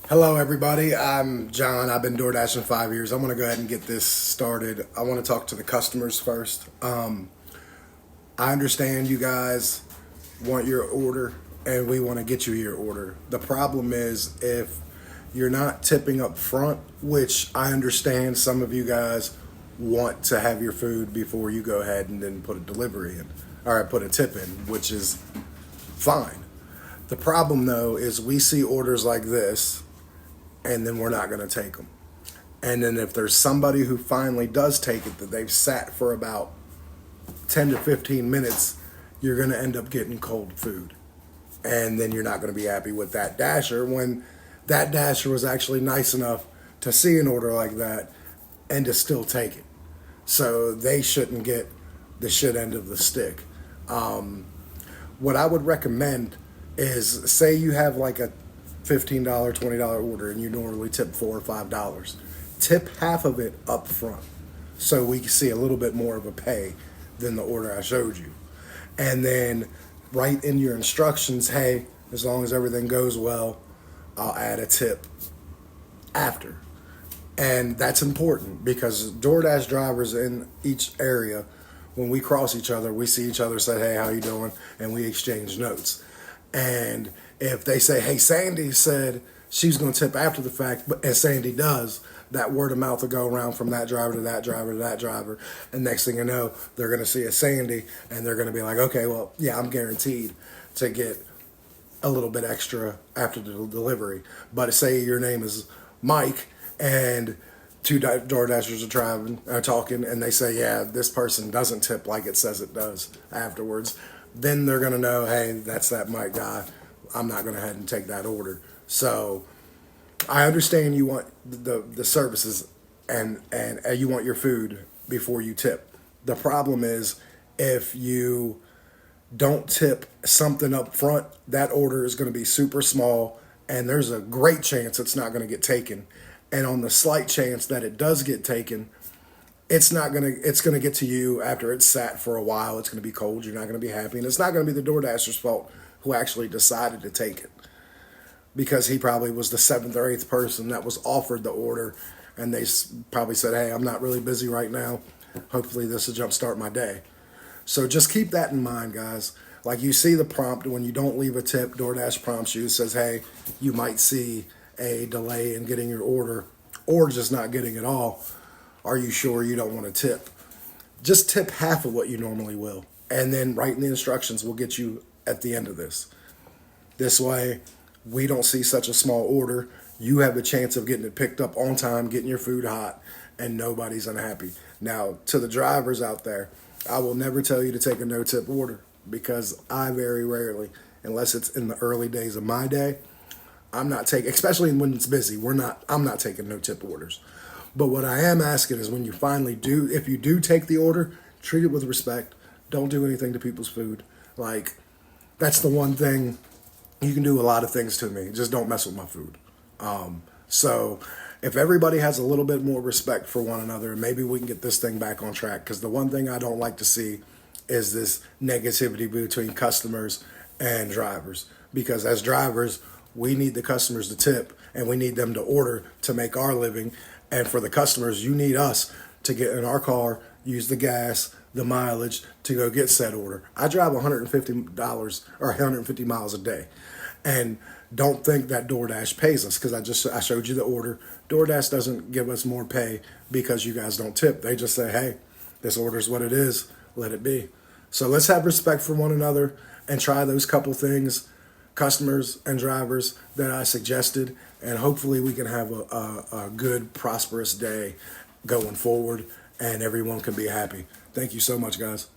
Hello, everybody. I'm John. I've been DoorDashing 5 years. I'm going to go ahead and get this started. I want to talk to the customers first. I understand you guys want your order, and we want to get you your order. The problem is if you're not tipping up front, which I understand some of you guys want to have your food before you go ahead and then put a delivery in, or put a tip in, which is fine. The problem, though, is we see orders like this and then we're not going to take them. And then if there's somebody who finally does take it that they've sat for about 10 to 15 minutes, you're going to end up getting cold food. And then you're not going to be happy with that dasher when that dasher was actually nice enough to see an order like that and to still take it. So they shouldn't get the shit end of the stick. What I would recommend is, say you have like a $15, $20 order and you normally tip $4 or $5. Tip half of it up front so we can see a little bit more of a pay than the order I showed you. And then write in your instructions, hey, as long as everything goes well, I'll add a tip after. And that's important because DoorDash drivers in each area, when we cross each other, we see each other, say, hey, how you doing? And we exchange notes. And if they say, hey, Sandy said she's going to tip after the fact, and Sandy does, that word of mouth will go around from that driver to that driver to that driver. And next thing you know, they're going to see a Sandy and they're going to be like, okay, well, yeah, I'm guaranteed to get a little bit extra after the delivery. But say your name is Mike and two DoorDashers are talking and they say, yeah, this person doesn't tip like it says it does afterwards. Then they're going to know, hey, that's that Mike guy. I'm not going to head and take that order. So I understand you want the services and you want your food before you tip. The problem is if you don't tip something up front, that order is going to be super small and there's a great chance it's not going to get taken. And on the slight chance that it does get taken, it's going to get to you after it's sat for a while. It's going to be cold. You're not going to be happy. And it's not going to be the DoorDasher's fault who actually decided to take it, because he probably was the 7th or 8th person that was offered the order. And they probably said, hey, I'm not really busy right now. Hopefully this will jumpstart my day. So just keep that in mind, guys. Like, you see the prompt when you don't leave a tip, DoorDash prompts you, says, hey, you might see a delay in getting your order or just not getting it all. Are you sure you don't want to tip? Just tip half of what you normally will. And then writing the instructions will get you at the end of this. This way, we don't see such a small order. You have the chance of getting it picked up on time, getting your food hot, and nobody's unhappy. Now, to the drivers out there, I will never tell you to take a no-tip order because I very rarely, unless it's in the early days of my day, I'm not taking, especially when it's busy, I'm not taking no-tip orders. But what I am asking is when you finally do, if you do take the order, treat it with respect. Don't do anything to people's food. Like, that's the one thing. You can do a lot of things to me. Just don't mess with my food. So if everybody has a little bit more respect for one another, maybe we can get this thing back on track. Because the one thing I don't like to see is this negativity between customers and drivers. Because as drivers, we need the customers to tip and we need them to order to make our living. And for the customers, you need us to get in our car, use the gas, the mileage to go get said order. I drive $150 or 150 miles a day. And don't think that DoorDash pays us because I showed you the order. DoorDash doesn't give us more pay because you guys don't tip. They just say, hey, this order's what it is. Let it be. So let's have respect for one another and try those couple things, customers and drivers, that I suggested, and hopefully we can have a good, prosperous day going forward and everyone can be happy. Thank you so much, guys.